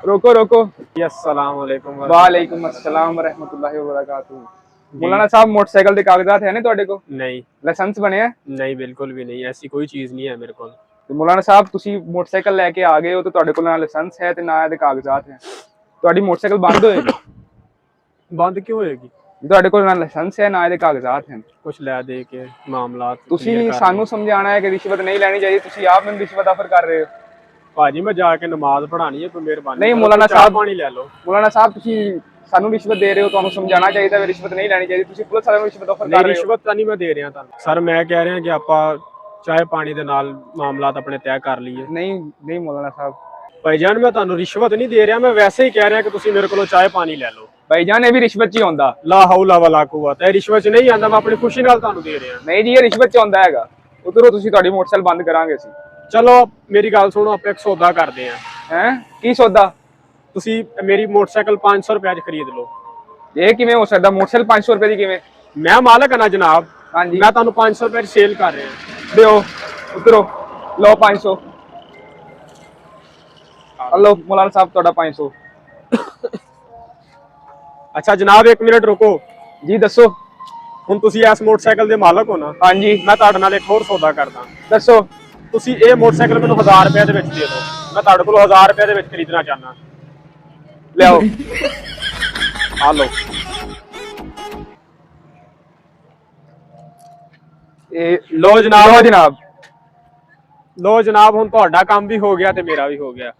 रोको रोको। अस्सलाम वालेकुम। वालेकुम अस्सलाम रहमतुल्लाहि व बरकातुहू। मौलाना साहब मोटरसाइकिल के कागजात है ने ਤੁਹਾਡੇ ਕੋਲ? नहीं ਲਾਇਸੈਂਸ ਬਣਿਆ? नहीं बिल्कुल भी नहीं, ऐसी कोई चीज नहीं है मेरे को। ਤੇ ਮੌਲਾਨਾ ਸਾਹਿਬ ਤੁਸੀਂ ਮੋਟਰਸਾਈਕਲ ਲੈ ਕੇ ਆ ਗਏ ਹੋ ਤੇ ਤੁਹਾਡੇ ਕੋਲ ਨਾ ਲਾਇਸੈਂਸ ਹੈ ਤੇ ਨਾ ਇਹਦੇ ਕਾਗਜ਼ਾਤ ਹੈ, ਤੁਹਾਡੀ ਮੋਟਰਸਾਈਕਲ ਬੰਦ ਹੋਏਗੀ। ਬੰਦ ਕਿਉਂ ਹੋਏਗੀ? ਤੁਹਾਡੇ ਕੋਲ ਨਾ ਲਾਇਸੈਂਸ ਹੈ ਨਾ ਇਹਦੇ ਕਾਗਜ਼ਾਤ ਹਨ। ਕੁਛ ਲੈ ਦੇ ਕੇ ਮਾਮਲਾਤ ਤੁਸੀਂ ਸਾਨੂੰ ਸਮਝਾਣਾ ਹੈ ਕਿ ਰਿਸ਼ਵਤ ਨਹੀਂ ਲੈਣੀ ਚਾਹੀਦੀ, ਤੁਸੀਂ ਆਪ ਮੈਨੂੰ ਰਿਸ਼ਵਤ ਆਫਰ ਕਰ ਰਹੇ ਹੋ। ਭਾਜੀ ਮੈਂ ਜਾ ਕੇ ਨਮਾਜ਼ ਪੜ੍ਹਾਣੀ ਹੈ, ਕੋਈ ਮਿਹਰਬਾਨੀ ਨਹੀਂ ਮੌਲਾਨਾ ਸਾਹਿਬ, ਪਾਣੀ ਲੈ ਲਓ। ਮੌਲਾਨਾ ਸਾਹਿਬ ਤੁਸੀਂ ਸਾਨੂੰ ਰਿਸ਼ਵਤ ਦੇ ਰਹੇ ਹੋ, ਤੁਹਾਨੂੰ ਸਮਝਾਉਣਾ ਚਾਹੀਦਾ ਹੈ ਰਿਸ਼ਵਤ ਨਹੀਂ ਲੈਣੀ ਚਾਹੀਦੀ, ਤੁਸੀਂ ਪੁਲਿਸ ਵਾਲਿਆਂ ਨੂੰ ਰਿਸ਼ਵਤ ਆਫਰ ਕਰ ਰਹੇ ਹੋ। ਰਿਸ਼ਵਤ ਤਾਂ ਨਹੀਂ ਮੈਂ ਦੇ ਰਿਹਾ ਤੁਹਾਨੂੰ ਸਰ, ਮੈਂ ਕਹਿ ਰਿਹਾ ਕਿ ਆਪਾਂ ਚਾਹ ਪਾਣੀ ਦੇ ਨਾਲ ਮਾਮਲਾਤ ਆਪਣੇ ਤੈਅ ਕਰ ਲਈਏ। ਨਹੀਂ ਮੌਲਾਨਾ ਸਾਹਿਬ, ਭਾਈਜਾਨ ਮੈਂ ਤੁਹਾਨੂੰ ਰਿਸ਼ਵਤ ਨਹੀਂ ਦੇ ਰਿਹਾ, ਮੈਂ ਵੈਸੇ ਹੀ ਕਹਿ ਰਿਹਾ ਕਿ ਤੁਸੀਂ ਮੇਰੇ ਕੋਲੋਂ ਚਾਹ ਪਾਣੀ ਲੈ ਲਓ। ਭਾਈਜਾਨ ਇਹ ਵੀ ਰਿਸ਼ਵਤ 'ਚ ਹੀ ਆਉਂਦਾ। ਲਾ ਹੌਲਾ ਵਲਾ ਕੁਵਤ, ਇਹ ਰਿਸ਼ਵਤ 'ਚ ਨਹੀਂ ਆਂਦਾ, ਮੈਂ ਆਪਣੀ ਖੁਸ਼ੀ ਨਾਲ ਤੁਹਾਨੂੰ ਦੇ ਰਿਹਾ। ਨਹੀਂ ਜੀ ਇਹ ਰਿਸ਼ਵਤ 'ਚ ਆਉਂਦਾ ਹੈਗਾ। ਉਧਰੋਂ ਤੁਸੀਂ ਤੁਹਾਡੀ ਮੋਟਰਸਾਈਕਲ ਬੰਦ ਕਰਾਂਗੇ ਅਸੀਂ। ਚਲੋ ਮੇਰੀ ਗੱਲ ਸੁਣੋ, ਆਪਾਂ ਇੱਕ ਸੌਦਾ ਕਰਦੇ ਆਂ। ਹੈ ਕੀ ਸੌਦਾ? ਤੁਸੀਂ ਮੇਰੀ ਮੋਟਰਸਾਈਕਲ 500 ਰੁਪਏ 'ਚ ਖਰੀਦ ਲਓ। ਇਹ ਕਿਵੇਂ ਹੋ ਸਕਦਾ? ਮੋਟਰਸਾਈਕਲ 500 ਰੁਪਏ ਦੀ ਕਿਵੇਂ? ਮੈਂ ਮਾਲਕ ਹਾਂ ਨਾ ਜਨਾਬ। ਹਾਂਜੀ ਮੈਂ ਤੁਹਾਨੂੰ 500 ਰੁਪਏ 'ਚ ਸੇਲ ਕਰ ਰਿਹਾ। ਦਿਓ ਉਤਰੋ, ਲਓ 500। ਹਲੋ ਮੌਲਾਨਾ ਸਾਹਿਬ ਤੁਹਾਡਾ 500। ਅੱਛਾ ਜਨਾਬ ਇੱਕ ਮਿੰਟ ਰੁਕੋ ਜੀ ਦੱਸੋ। ਹੁਣ ਤੁਸੀਂ ਇਸ ਮੋਟਰਸਾਈਕਲ ਦੇ ਮਾਲਕ ਹੋ ਨਾ? ਹਾਂਜੀ। ਮੈਂ ਤੁਹਾਡੇ ਨਾਲ ਇੱਕ ਹੋਰ ਸੌਦਾ ਕਰਦਾ। ਦੱਸੋ। ਤੁਸੀਂ ਇਹ ਮੋਟਰਸਾਈਕਲ ਮੈਨੂੰ 1000 ਰੁਪਏ ਦੇ ਵਿੱਚ ਦੇ ਦਿਓ, ਮੈਂ ਤੁਹਾਡੇ ਕੋਲ 1000 ਰੁਪਏ ਦੇ ਵਿੱਚ ਖਰੀਦਣਾ ਚਾਹੁੰਦਾ। ਲਿਆਓ ਆ ਲਓ। ਇਹ ਲੋ ਜਨਾਬ। ਲਓ ਜਨਾਬ। ਲੋ ਜਨਾਬ, ਹੁਣ ਤੁਹਾਡਾ ਕੰਮ ਵੀ ਹੋ ਗਿਆ ਤੇ ਮੇਰਾ ਵੀ ਹੋ ਗਿਆ।